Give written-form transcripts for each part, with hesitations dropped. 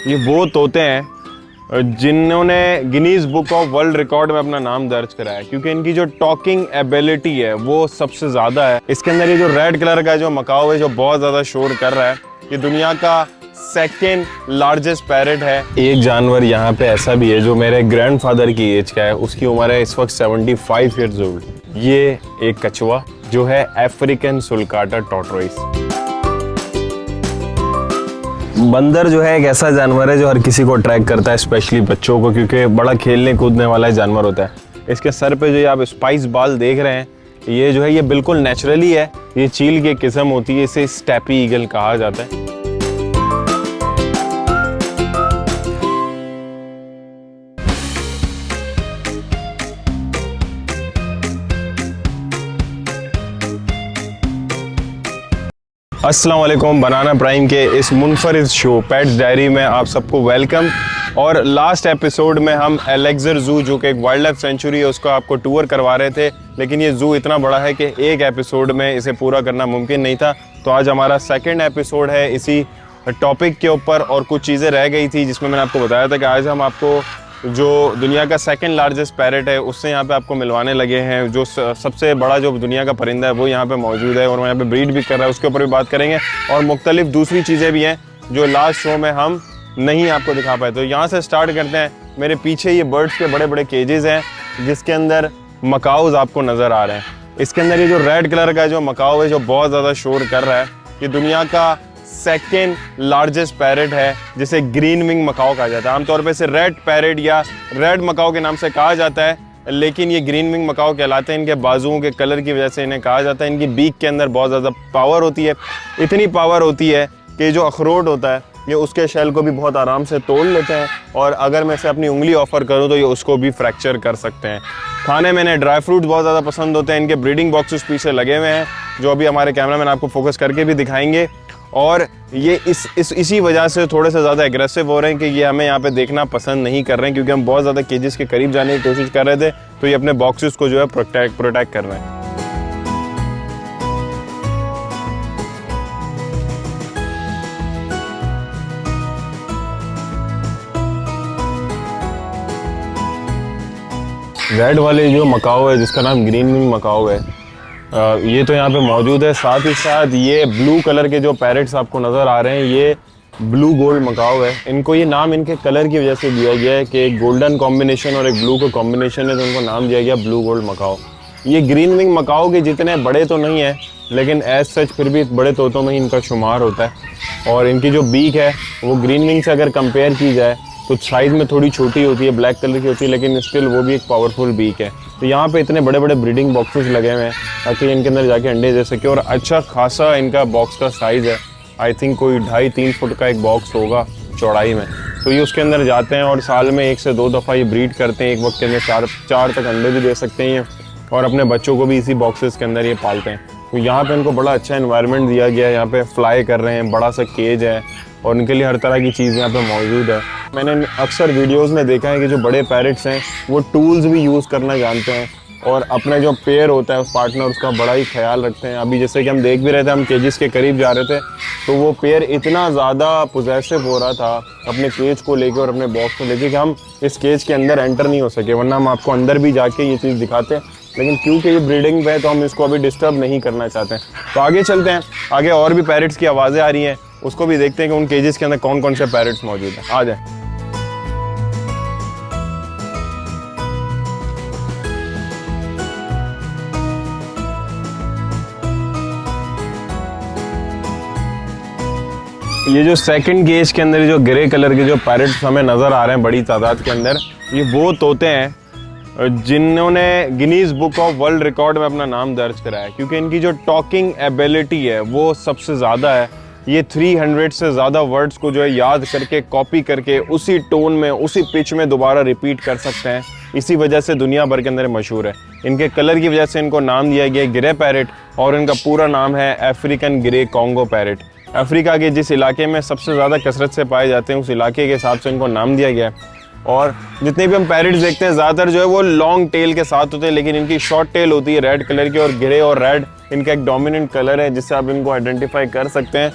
ये वो तोते हैं जिन्होंने Guinness book of world record में अपना नाम दर्ज कराया है, क्योंकि इनकी जो टॉकिंग एबिलिटी है वो सबसे ज़्यादा है। इसके अंदर ये जो रेड कलर का जो मकाओ है जो बहुत ज़्यादा शोर कर रहा है, ये दुनिया का सेकेंड लार्जेस्ट पैरेट है। एक जानवर यहाँ पे ऐसा भी है जो मेरे ग्रैंडफादर की एज का है, उसकी उम्र है इस वक्त 75 ईयर्स ओल्ड। ये एक कछुआ जो है अफ्रीकन सुल्काटा टॉर्टोइस। बंदर जो है एक ऐसा जानवर है जो हर किसी को अट्रैक्ट करता है, स्पेशली बच्चों को, क्योंकि बड़ा खेलने कूदने वाला जानवर होता है। इसके सर पे जो आप स्पाइस बाल देख रहे हैं, ये जो है ये बिल्कुल नेचुरली है। ये चील की किस्म होती है, इसे स्टेपी ईगल कहा जाता है। अस्सलाम वालेकुम, बनाना प्राइम के इस मुनफरिद शो पेट्स डायरी में आप सबको वेलकम। और लास्ट एपिसोड में हम एलेक्जर ज़ू, जो कि एक वाइल्ड लाइफ सेंचुरी है, उसको आपको टूर करवा रहे थे, लेकिन ये ज़ू इतना बड़ा है कि एक एपिसोड में इसे पूरा करना मुमकिन नहीं था। तो आज हमारा सेकंड एपिसोड है इसी टॉपिक के ऊपर, और कुछ चीज़ें रह गई थी जिसमें मैंने आपको बताया था कि आज हम आपको जो दुनिया का सेकंड लार्जेस्ट पैरेट है उससे यहाँ पे आपको मिलवाने लगे हैं। जो सबसे बड़ा जो दुनिया का परिंदा है वो यहाँ पे मौजूद है और वो यहाँ पे ब्रीड भी कर रहा है, उसके ऊपर भी बात करेंगे। और मुख्तलिफ दूसरी चीज़ें भी हैं जो लास्ट शो में हम नहीं आपको दिखा पाए। तो यहाँ से स्टार्ट करते हैं। मेरे पीछे ये बर्ड्स के बड़े बड़े केजेस हैं जिसके अंदर मकाओज आपको नज़र आ रहे हैं। इसके अंदर ये जो रेड कलर का जो मकाओ है जो बहुत ज़्यादा शोर कर रहा है, ये दुनिया का सेकेंड लार्जेस्ट पैरेट है, जिसे ग्रीन विंग मकाओ कहा जाता है। आमतौर पे इसे रेड पैरेट या रेड मकाओ के नाम से कहा जाता है, लेकिन ये ग्रीन विंग मकाओ कहलाते हैं। इनके बाजुओं के कलर की वजह से इन्हें कहा जाता है। इनकी बीक के अंदर बहुत ज़्यादा पावर होती है, इतनी पावर होती है कि जो अखरोट होता है ये उसके शेल को भी बहुत आराम से तोड़ लेते हैं, और अगर मैं इसे अपनी उंगली ऑफर करूं तो ये उसको भी फ्रैक्चर कर सकते हैं। खाने में इन्हें ड्राई फ्रूट्स बहुत ज़्यादा पसंद होते हैं। इनके ब्रीडिंग बॉक्सेस पीछे लगे हुए हैं जो अभी हमारे कैमरामैन आपको फोकस करके भी दिखाएंगे, और ये इसी वजह से थोड़े से ज़्यादा एग्रेसिव हो रहे हैं कि ये हमें यहाँ पे देखना पसंद नहीं कर रहे हैं, क्योंकि हम बहुत ज़्यादा केजेस के करीब जाने की कोशिश कर रहे थे, तो ये अपने बॉक्सेस को जो है प्रोटेक्ट कर रहे हैं। रेड वाले जो मकाओ है जिसका नाम ग्रीन विंग मकाओ है, ये तो यहाँ पे मौजूद है। साथ ही साथ ये ब्लू कलर के जो पैरेट्स आपको नज़र आ रहे हैं, ये ब्लू गोल्ड मकाओ है। इनको ये नाम इनके कलर की वजह से दिया गया है कि एक गोल्डन कॉम्बिनेशन और एक ब्लू का कॉम्बिनेशन है, तो उनको नाम दिया गया ब्लू गोल्ड मकाओ। ये ग्रीन विंग मकाओ के जितने बड़े तो नहीं है, लेकिन एज सच फिर भी बड़े तोतों में ही इनका शुमार होता है। और इनकी जो बीक है वो ग्रीन विंग से अगर कंपेयर की जाए तो साइज़ में थोड़ी छोटी होती है, ब्लैक कलर की होती है, लेकिन स्टिल वो भी एक पावरफुल बीक है। तो यहाँ पे इतने बड़े बड़े ब्रीडिंग बॉक्सेस लगे हुए हैं ताकि इनके अंदर जाके अंडे दे सके, और अच्छा खासा इनका बॉक्स का साइज़ है। आई थिंक कोई 2.5-3 फुट का एक बॉक्स होगा चौड़ाई में। तो ये उसके अंदर जाते हैं और साल में 1 से 2 दफ़ा ये ब्रीड करते हैं। एक वक्त के अंदर 4 तक अंडे भी दे सकते हैं, और अपने बच्चों को भी इसी बॉक्सेस के अंदर ये पालते हैं। तो यहाँ पे इनको बड़ा अच्छा एनवायरनमेंट दिया गया है। यहाँ पे फ्लाई कर रहे हैं, बड़ा सा केज है, और उनके लिए हर तरह की चीज़ यहाँ पे मौजूद है। मैंने अक्सर वीडियोस में देखा है कि जो बड़े पैरेट्स हैं वो टूल्स भी यूज़ करना जानते हैं, और अपने जो पेयर होता है उस पार्टनर उसका बड़ा ही ख्याल रखते हैं। अभी जैसे कि हम देख भी रहे थे, हम केजेस के करीब जा रहे थे, तो वो पेयर इतना ज़्यादा पोजेसिव हो रहा था अपने केज को लेकर और अपने बॉक्स को लेकर कि हम इस केज के अंदर एंटर नहीं हो सके, वरना हम आपको अंदर भी जाके ये चीज़ दिखाते हैं। लेकिन क्योंकि ये ब्रीडिंग पे है तो हम इसको अभी डिस्टर्ब नहीं करना चाहते हैं। तो आगे चलते हैं, आगे और भी पैरेट्स की आवाज़ें आ रही हैं, उसको भी देखते हैं कि उन केजेस के अंदर कौन कौन से पैरेट्स मौजूद हैं। आ जाए। ये जो सेकंड केज के अंदर जो ग्रे कलर के जो पैरेट्स हमें नज़र आ रहे हैं बड़ी तादाद के अंदर, ये वो तोते हैं जिन्होंने Guinness book of world record में अपना नाम दर्ज कराया है, क्योंकि इनकी जो टॉकिंग एबिलिटी है वो सबसे ज़्यादा है। ये 300 से ज़्यादा वर्ड्स को जो है याद करके, कॉपी करके, उसी टोन में, उसी पिच में दोबारा रिपीट कर सकते हैं। इसी वजह से दुनिया भर के अंदर मशहूर है। इनके कलर की वजह से इनको नाम दिया गया ग्रे पैरेट, और इनका पूरा नाम है African grey Congo parrot. Africa के जिस इलाके में सबसे ज़्यादा कसरत से पाए जाते हैं उस इलाके के हिसाब से इनको नाम दिया गया है। और जितने भी हम पैरेट्स देखते हैं ज़्यादातर जो है वो लॉन्ग टेल के साथ होते हैं, लेकिन इनकी शॉर्ट टेल होती है रेड कलर की, और ग्रे और रेड इनका एक डोमिनेंट कलर है जिससे आप इनको आइडेंटिफाई कर सकते हैं।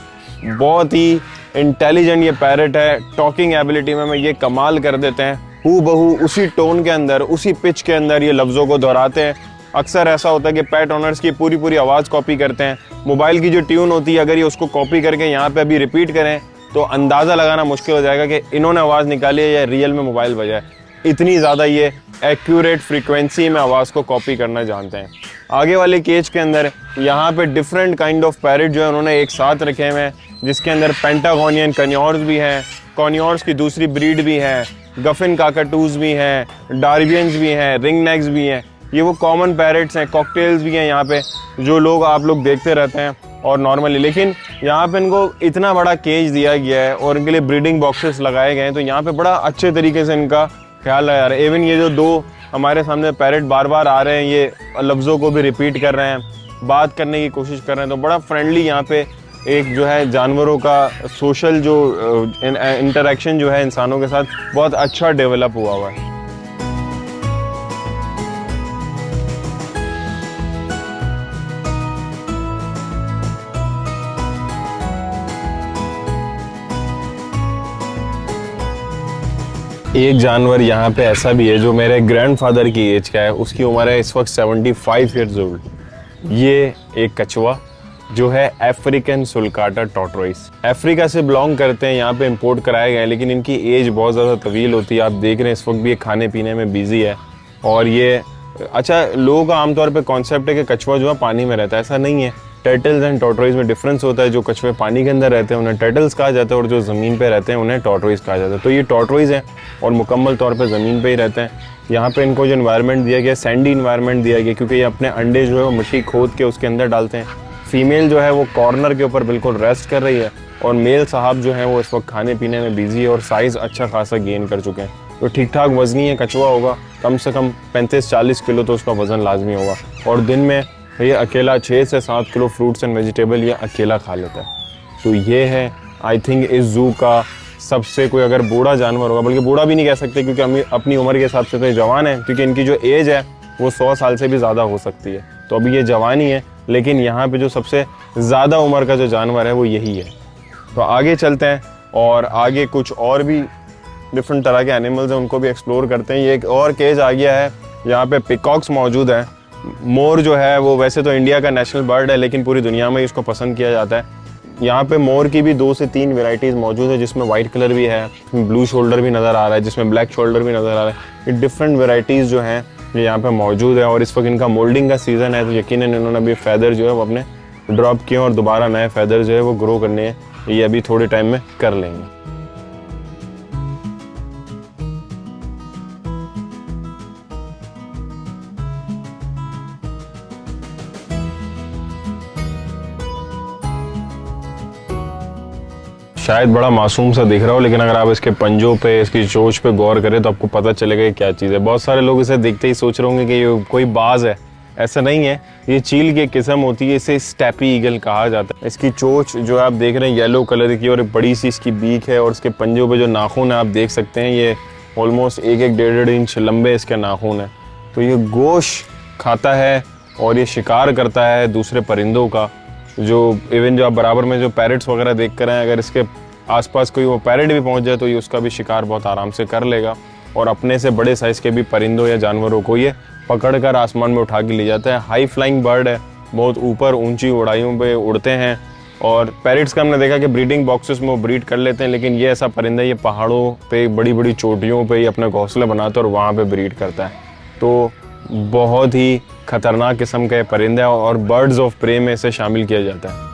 बहुत ही इंटेलिजेंट ये पैरट है। टॉकिंग एबिलिटी में ये कमाल कर देते हैं, हू बहू उसी टोन के अंदर, उसी पिच के अंदर ये लफ्ज़ों को दोहराते हैं। अक्सर ऐसा होता है कि पेट ओनर्स की पूरी पूरी आवाज़ कॉपी करते हैं। मोबाइल की जो ट्यून होती है, अगर ये उसको कॉपी करके यहाँ पे अभी रिपीट करें तो अंदाज़ा लगाना मुश्किल हो जाएगा कि इन्होंने आवाज़ निकाली है या रियल में मोबाइल बजा है। इतनी ज़्यादा ये एक्यूरेट फ्रीक्वेंसी में आवाज़ को कॉपी करना जानते हैं। आगे वाले केज के अंदर यहाँ पे डिफरेंट काइंड ऑफ पैरट जो है उन्होंने एक साथ रखे हुए हैं, जिसके अंदर पेंटागोनियन कन्योर्स भी हैं, कॉन्योर्स की दूसरी ब्रीड भी है, गफिन काकाटूज भी हैं, डार्बियंस भी हैं, रिंग नेक्स भी हैं। ये वो कॉमन पैरट्स हैं। कॉकटेल्स भी हैं यहाँ पे जो लोग आप लोग देखते रहते हैं और नॉर्मली, लेकिन यहाँ पे इनको इतना बड़ा केज दिया गया है और इनके लिए ब्रीडिंग बॉक्सेस लगाए गए हैं, तो यहाँ पे बड़ा अच्छे तरीके से इनका ख्याल है यार। इवन ये जो दो हमारे सामने पैरट बार बार आ रहे हैं, ये लफ्ज़ों को भी रिपीट कर रहे हैं, बात करने की कोशिश कर रहे हैं, तो बड़ा फ्रेंडली यहाँ पे एक जो है जानवरों का सोशल जो इंटरेक्शन जो है इंसानों के साथ बहुत अच्छा डेवलप हुआ है। एक जानवर यहाँ पे ऐसा भी है जो मेरे ग्रैंडफादर की एज का है, उसकी उम्र है इस वक्त 75 ईयर्स ओल्ड। ये एक कछुआ जो है अफ्रीकन सुल्काटा टॉर्टोइस, अफ्रीका से बिलोंग करते हैं, यहाँ पे इंपोर्ट कराए गए हैं, लेकिन इनकी एज बहुत ज़्यादा तवील होती है। आप देख रहे हैं इस वक्त भी ये खाने पीने में बिजी है। और ये अच्छा, लोगों का आमतौर पे कॉन्सेप्ट है कि कछुआ जो है पानी में रहता है, ऐसा नहीं है। टर्टल्स एंड टॉर्टोइस में डिफरेंस होता है। जो कछुए पानी के अंदर रहते हैं उन्हें टर्टल्स कहा जाता है और जो ज़मीन पे रहते हैं उन्हें टॉर्टोइस कहा जाता है। तो ये टॉर्टोइस हैं और मुकम्मल तौर पे ज़मीन पे ही रहते हैं। यहाँ पे इनको जो इन्वायरमेंट दिया गया, सैंडी इन्वायरमेंट दिया गया, क्योंकि ये अपने अंडे जो है वो मिट्टी खोद के उसके अंदर डालते हैं। फीमेल जो है वो कॉर्नर के ऊपर बिल्कुल रेस्ट कर रही है और मेल साहब जो है वो इस वक्त खाने पीने में बिजी है और साइज़ अच्छा खासा गेन कर चुके हैं। तो ठीक ठाक वजनी है कछुआ, होगा कम से कम 35-40 किलो तो उसका वज़न लाजमी होगा। और दिन में ये अकेला 6 से 7 किलो फ्रूट्स एंड वेजिटेबल ये अकेला खा लेता है। तो ये है आई थिंक इस जू का सबसे कोई अगर बूढ़ा जानवर होगा, बल्कि बूढ़ा भी नहीं कह सकते क्योंकि हम अपनी उम्र के हिसाब से तो जवान है, क्योंकि इनकी जो एज है वो 100 साल से भी ज़्यादा हो सकती है। तो अभी ये जवान ही है, लेकिन यहाँ पे जो सबसे ज़्यादा उम्र का जो जानवर है वो यही है। तो आगे चलते हैं और आगे कुछ और भी डिफरेंट तरह के एनिमल्स हैं, उनको भी एक्सप्लोर करते हैं। ये एक और केज आ गया है, यहाँ पे पिकॉक्स मौजूद हैं। मोर जो है वो वैसे तो इंडिया का नेशनल बर्ड है, लेकिन पूरी दुनिया में इसको पसंद किया जाता है। यहाँ पे मोर की भी 2 से 3 वेराइटीज़ मौजूद है, जिसमें वाइट कलर भी है, ब्लू शोल्डर भी नज़र आ रहा है, जिसमें ब्लैक शोल्डर भी नज़र आ रहा है। ये डिफरेंट वेराइटीज़ जो हैं ये यहाँ पे मौजूद है और इस वक्त इनका मोल्डिंग का सीज़न है, तो यकीनन इन्होंने अभी फैदर जो है वो अपने ड्रॉप किए और दोबारा नए फैदर जो है वो ग्रो करने हैं, ये अभी थोड़े टाइम में कर लेंगे। शायद बड़ा मासूम सा दिख रहा हो, लेकिन अगर आप इसके पंजों पे, इसकी चोंच पे गौर करें तो आपको पता चलेगा ये क्या चीज़ है। बहुत सारे लोग इसे देखते ही सोच रहे होंगे कि ये कोई बाज है, ऐसा नहीं है। ये चील की किस्म होती है, इसे स्टेपी ईगल कहा जाता है। इसकी चोंच जो आप देख रहे हैं येलो कलर की और एक बड़ी सी इसकी बीक है और इसके पंजों पे जो नाखून है आप देख सकते हैं, ये ऑलमोस्ट 1-1.5 इंच लंबे इसके नाखून है। तो ये गोश्त खाता है और ये शिकार करता है दूसरे परिंदों का। जो इवन जो आप बराबर में जो पैरट्स वगैरह देख कर हैं, अगर इसके आसपास कोई वो पैरट भी पहुंच जाए तो ये उसका भी शिकार बहुत आराम से कर लेगा और अपने से बड़े साइज़ के भी परिंदों या जानवरों को ये पकड़कर आसमान में उठा के ले जाता है। हाई फ्लाइंग बर्ड है, बहुत ऊपर ऊंची ऊंचाइयों पे उड़ते हैं। और पैरट्स का हमने देखा कि ब्रीडिंग बॉक्सेस में वो ब्रीड कर लेते हैं, लेकिन ये ऐसा परिंदा ये पहाड़ों पे बड़ी बड़ी चोटियों पे ये अपने घोंसले बनाता है और वहाँ पे ब्रीड करता है। तो बहुत ही खतरनाक किस्म का ये परिंदा है और बर्ड्स ऑफ प्रे में इसे शामिल किया जाता है।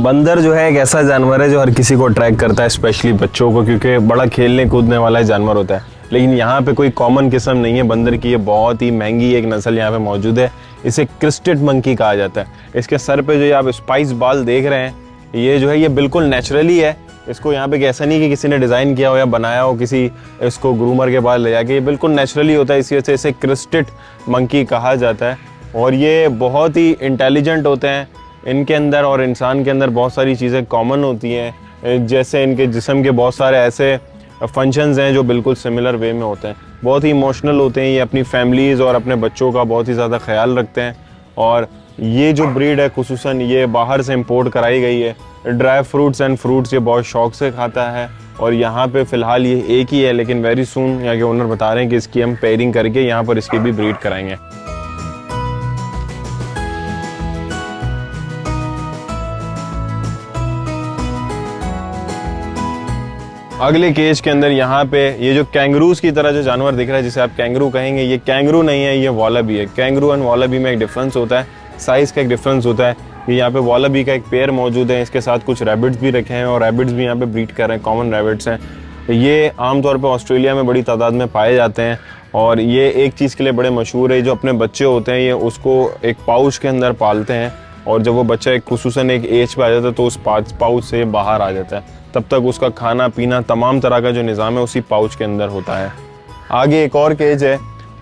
बंदर जो है एक ऐसा जानवर है जो हर किसी को अट्रैक्ट करता है, स्पेशली बच्चों को, क्योंकि बड़ा खेलने कूदने वाला जानवर होता है। लेकिन यहाँ पे कोई कॉमन किस्म नहीं है बंदर की, ये बहुत ही महंगी एक नस्ल यहाँ पे मौजूद है। इसे क्रिस्टेड मंकी कहा जाता है। इसके सर पे जो आप स्पाइस बाल देख रहे हैं, ये जो है ये बिल्कुल नेचुरली है। इसको यहाँ पे ऐसा नहीं कि किसी ने डिज़ाइन किया हो या बनाया हो किसी इसको ग्रूमर के पास ले जाके, ये बिल्कुल नेचुरली होता है, इसी वजह से इसे क्रिस्टेड मंकी कहा जाता है। और ये बहुत ही इंटेलिजेंट होते हैं। इनके अंदर और इंसान के अंदर बहुत सारी चीज़ें कॉमन होती हैं, जैसे इनके जिस्म के बहुत सारे ऐसे फंक्शंस हैं जो बिल्कुल सिमिलर वे में होते हैं। बहुत ही इमोशनल होते हैं ये, अपनी फैमिलीज़ और अपने बच्चों का बहुत ही ज़्यादा ख्याल रखते हैं। और ये जो ब्रीड है खुसूसन ये बाहर से इंपोर्ट कराई गई है। ड्राई फ्रूट्स एंड फ्रूट्स ये बहुत शौक से खाता है और यहाँ पे फ़िलहाल ये एक ही है, लेकिन वेरी सून यहाँ के ओनर बता रहे हैं कि इसकी हम पेयरिंग करके यहाँ पर इसकी भी ब्रीड कराएंगे। अगले केज के अंदर यहाँ पे ये जो कैंगरूज की तरह जो जानवर दिख रहा है, जिसे आप कैंगरू कहेंगे, ये कैंगरू नहीं है, ये वालाबी है। कैंगरू एंड वालाबी में एक डिफरेंस होता है, साइज़ का एक डिफरेंस होता है। ये यहाँ पे वालाबी का एक पेयर मौजूद है, इसके साथ कुछ रैबिट्स भी रखे हैं और रैबिट्स भी यहाँ पे ब्रीड कर रहे हैं, कॉमन रैबिट्स हैं। ये आमतौर पे ऑस्ट्रेलिया में बड़ी तादाद में पाए जाते हैं और ये एक चीज़ के लिए बड़े मशहूर है। जो अपने बच्चे होते हैं ये उसको एक पाउच के अंदर पालते हैं और जब वो बच्चा एक खुसूसन एक एज पे आ जाता है तो उस पाउच से बाहर आ जाता है। तब तक उसका खाना पीना तमाम तरह का जो निज़ाम है उसी पाउच के अंदर होता है। आगे एक और केज है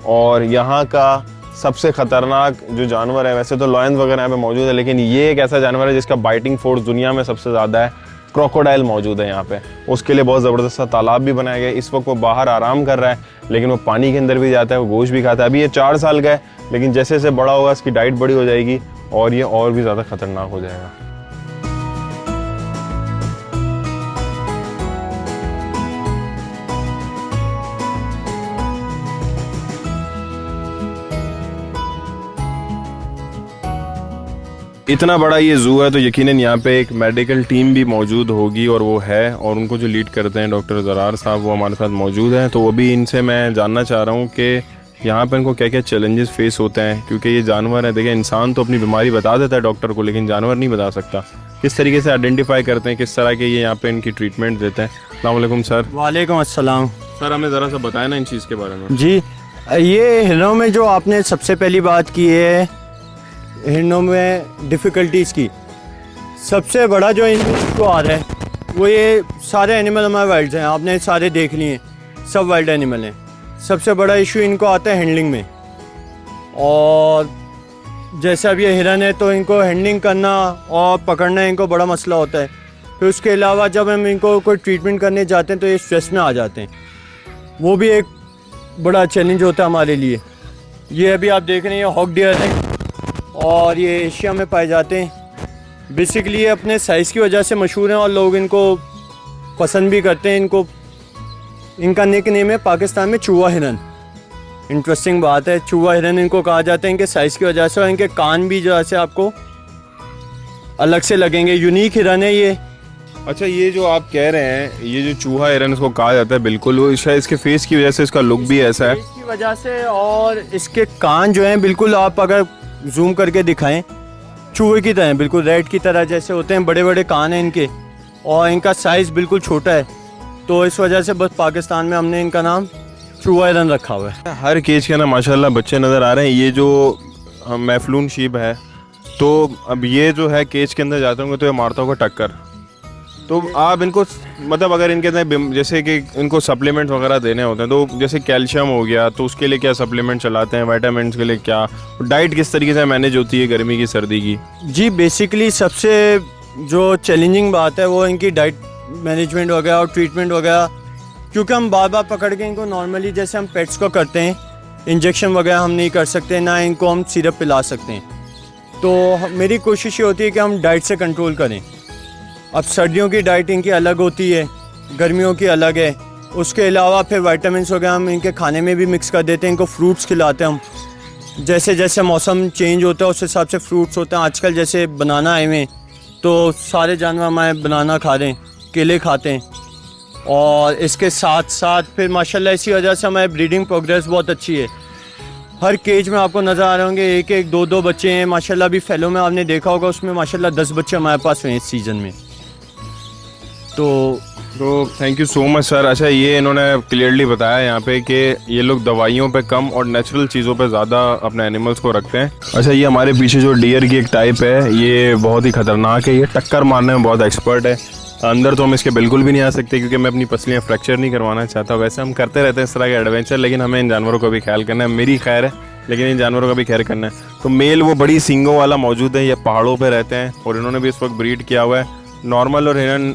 और यहाँ का सबसे ख़तरनाक जो जानवर है, वैसे तो लॉयंस वगैरह यहाँ पे मौजूद है, लेकिन ये एक ऐसा जानवर है जिसका बाइटिंग फोर्स दुनिया में सबसे ज़्यादा है। क्रोकोडाइल मौजूद है यहाँ पे, उसके लिए बहुत ज़बरदस्त सा तालाब भी बनाया गया है। इस वक्त वो बाहर आराम कर रहा है, लेकिन वो पानी के अंदर भी जाता है, वो गोश्त भी खाता है। अभी ये 4 साल का है, लेकिन जैसे जैसे बड़ा होगा इसकी डाइट बड़ी हो जाएगी और ये और भी ज़्यादा ख़तरनाक हो जाएगा। इतना बड़ा ये ज़ू है तो यकीनन यहाँ पे एक मेडिकल टीम भी मौजूद होगी और वो है, और उनको जो लीड करते हैं डॉक्टर ज़रार साहब, वो हमारे साथ मौजूद हैं। तो वो भी इनसे मैं जानना चाह रहा हूँ कि यहाँ पे इनको क्या क्या चैलेंजेस फेस होते हैं, क्योंकि ये जानवर है। देखिए, इंसान तो अपनी बीमारी बता देता है डॉक्टर को, लेकिन जानवर नहीं बता सकता। किस तरीके से आइडेंटिफाई करते हैं, किस तरह के ये यहाँ पे इनकी ट्रीटमेंट देते हैं? अस्सलाम वालेकुम सर। वालेकुम अस्सलाम। सर हमें ज़रा सा बताएं ना इन चीज़ के बारे में। जी, ये हिरणों में जो आपने सबसे पहली बात की है, हिरणों में डिफ़िकल्टीज़ की, सबसे बड़ा जो इनको आ रहा है वो ये सारे एनिमल हमारे वाइल्ड हैं, आपने सारे देख लिए, सब वाइल्ड एनिमल हैं। सबसे बड़ा इशू इनको आता है हैंडलिंग में, और जैसे अब ये हिरन है तो इनको हैंडलिंग करना और पकड़ना इनको बड़ा मसला होता है। फिर उसके अलावा जब हम इनको कोई ट्रीटमेंट करने जाते हैं तो ये स्ट्रेस में आ जाते हैं, वो भी एक बड़ा चैलेंज होता है हमारे लिए। ये अभी आप देख रहे हैं हॉक डियर है और ये एशिया में पाए जाते हैं। बेसिकली ये अपने साइज़ की वजह से मशहूर हैं और लोग इनको पसंद भी करते हैं। इनका निक नेम है पाकिस्तान में चूहा हिरन। इंटरेस्टिंग बात है, चूहा हिरन इनको कहा जाता है इनके साइज़ की वजह से, और इनके कान भी जो ऐसे आपको अलग से लगेंगे। यूनिक हिरन है ये। अच्छा, ये जो आप कह रहे हैं ये जो चूहा हिरन इसको कहा जाता है, बिल्कुल वो शायद इसके फेस की वजह से इसका लुक भी ऐसा है, इसकी वजह से। और इसके कान जो हैं बिल्कुल आप अगर जूम करके दिखाएं चूहे की तरह, बिल्कुल रेड की तरह जैसे होते हैं, बड़े बड़े कान हैं इनके, और इनका साइज़ बिल्कुल छोटा है। तो इस वजह से बस पाकिस्तान में हमने इनका नाम चूहा हिरन रखा हुआ है। हर केज के ना माशाल्लाह बच्चे नज़र आ रहे हैं। ये जो मैफ्लून शीप है, तो अब ये जो है केज के अंदर जाते होंगे तो ये मारता होगा टक्कर। तो आप इनको मतलब अगर इनके अंदर जैसे कि इनको सप्लीमेंट्स वगैरह देने होते हैं, तो जैसे कैल्शियम हो गया, तो उसके लिए क्या सप्लीमेंट चलाते हैं? विटामिन के लिए क्या डाइट किस तरीके से मैनेज होती है गर्मी की सर्दी की? जी, बेसिकली सबसे जो चैलेंजिंग बात है वो इनकी डाइट मैनेजमेंट वगैरह और ट्रीटमेंट वगैरह, क्योंकि हम बार बार पकड़ के इनको नॉर्मली जैसे हम पेट्स को करते हैं, इंजेक्शन वगैरह हम नहीं कर सकते, ना इनको हम सिरप पिला सकते हैं। तो मेरी कोशिश ये होती है कि हम डाइट से कंट्रोल करें। अब सर्दियों की डाइट इनकी अलग होती है, गर्मियों की अलग है। उसके अलावा फिर विटामिन्स वगैरह हम इनके खाने में भी मिक्स कर देते हैं। इनको फ्रूट्स खिलाते हैं हम, जैसे जैसे मौसम चेंज होता है उस हिसाब से फ्रूट्स होते हैं। आजकल जैसे बनाना आए हुए, तो सारे जानवर हमारे बनाना खा रहे हैं, केले खाते हैं। और इसके साथ साथ फिर माशाल्लाह इसी वजह से हमारी ब्रीडिंग प्रोग्रेस बहुत अच्छी है। हर केज में आपको नज़र आ रहे होंगे एक एक दो दो बच्चे हैं माशाल्लाह। अभी फेलो में आपने देखा होगा, उसमें माशाल्लाह 10 बच्चे हमारे पास हुए इस सीज़न में। तो thank you so much sir. अच्छा, ये इन्होंने क्लियरली बताया यहाँ पे कि ये लोग दवाइयों पे कम और नेचुरल चीज़ों पे ज़्यादा अपने एनिमल्स को रखते हैं। अच्छा, ये हमारे पीछे जो डियर की एक टाइप है, ये बहुत ही ख़तरनाक है। ये टक्कर मारने में बहुत एक्सपर्ट है। अंदर तो हम इसके बिल्कुल भी नहीं आ सकते क्योंकि मैं अपनी पसलियाँ फ्रैक्चर नहीं करवाना चाहता। वैसे हम करते रहते हैं इस तरह के एडवेंचर, लेकिन हमें इन जानवरों का भी ख्याल करना है। मेरी खैर है, लेकिन इन जानवरों का भी खैर करना है। तो मेल वो बड़ी सींगों वाला मौजूद है, ये पहाड़ों पे रहते हैं और इन्होंने भी इस वक्त ब्रीड किया हुआ है। नॉर्मल और हिरन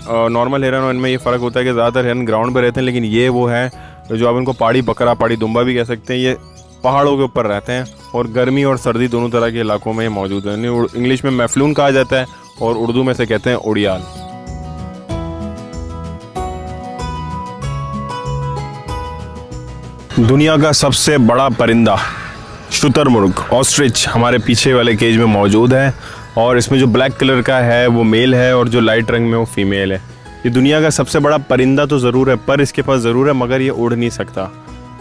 और इनमें ये फ़र्क होता है कि ज़्यादातर हिरन ग्राउंड पे रहते हैं, लेकिन ये वो है जो आप इनको पहाड़ी बकरा, पहाड़ी दुम्बा भी कह सकते हैं, ये पहाड़ों के ऊपर रहते हैं और गर्मी और सर्दी दोनों तरह के इलाकों में ये मौजूद है। इंग्लिश में मैफ्लून कहा जाता है और उर्दू में से कहते हैं उड़ियाल। दुनिया का सबसे बड़ा परिंदा शुतुरमुर्ग, ऑस्ट्रिच, हमारे पीछे वाले केज में मौजूद है और इसमें जो ब्लैक कलर का है वो मेल है और जो लाइट रंग में वो फीमेल है। ये दुनिया का सबसे बड़ा परिंदा तो ज़रूर है, पर इसके पास ज़रूर है, मगर ये उड़ नहीं सकता।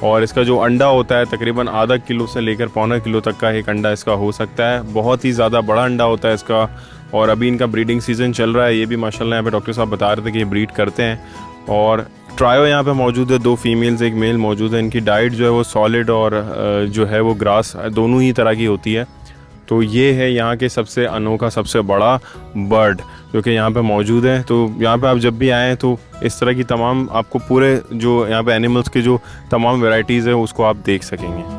और इसका जो अंडा होता है तकरीबन आधा किलो से लेकर पौना किलो तक का एक अंडा इसका हो सकता है। बहुत ही ज़्यादा बड़ा अंडा होता है इसका। और अभी इनका ब्रीडिंग सीज़न चल रहा है। ये भी माशाल्लाह यहाँ पे डॉक्टर साहब बता रहे थे कि ये ब्रीड करते हैं। और ट्रायो यहाँ पे मौजूद है, 2 फीमेल्स 1 मेल मौजूद है। इनकी डाइट जो है वो सॉलिड और जो है वो ग्रास दोनों ही तरह की होती है। तो ये है यहाँ के सबसे अनोखा, सबसे बड़ा बर्ड जो कि यहाँ पे मौजूद है। तो यहाँ पे आप जब भी आएँ तो इस तरह की तमाम आपको पूरे जो यहाँ पे एनिमल्स के जो तमाम वैरायटीज़ है उसको आप देख सकेंगे।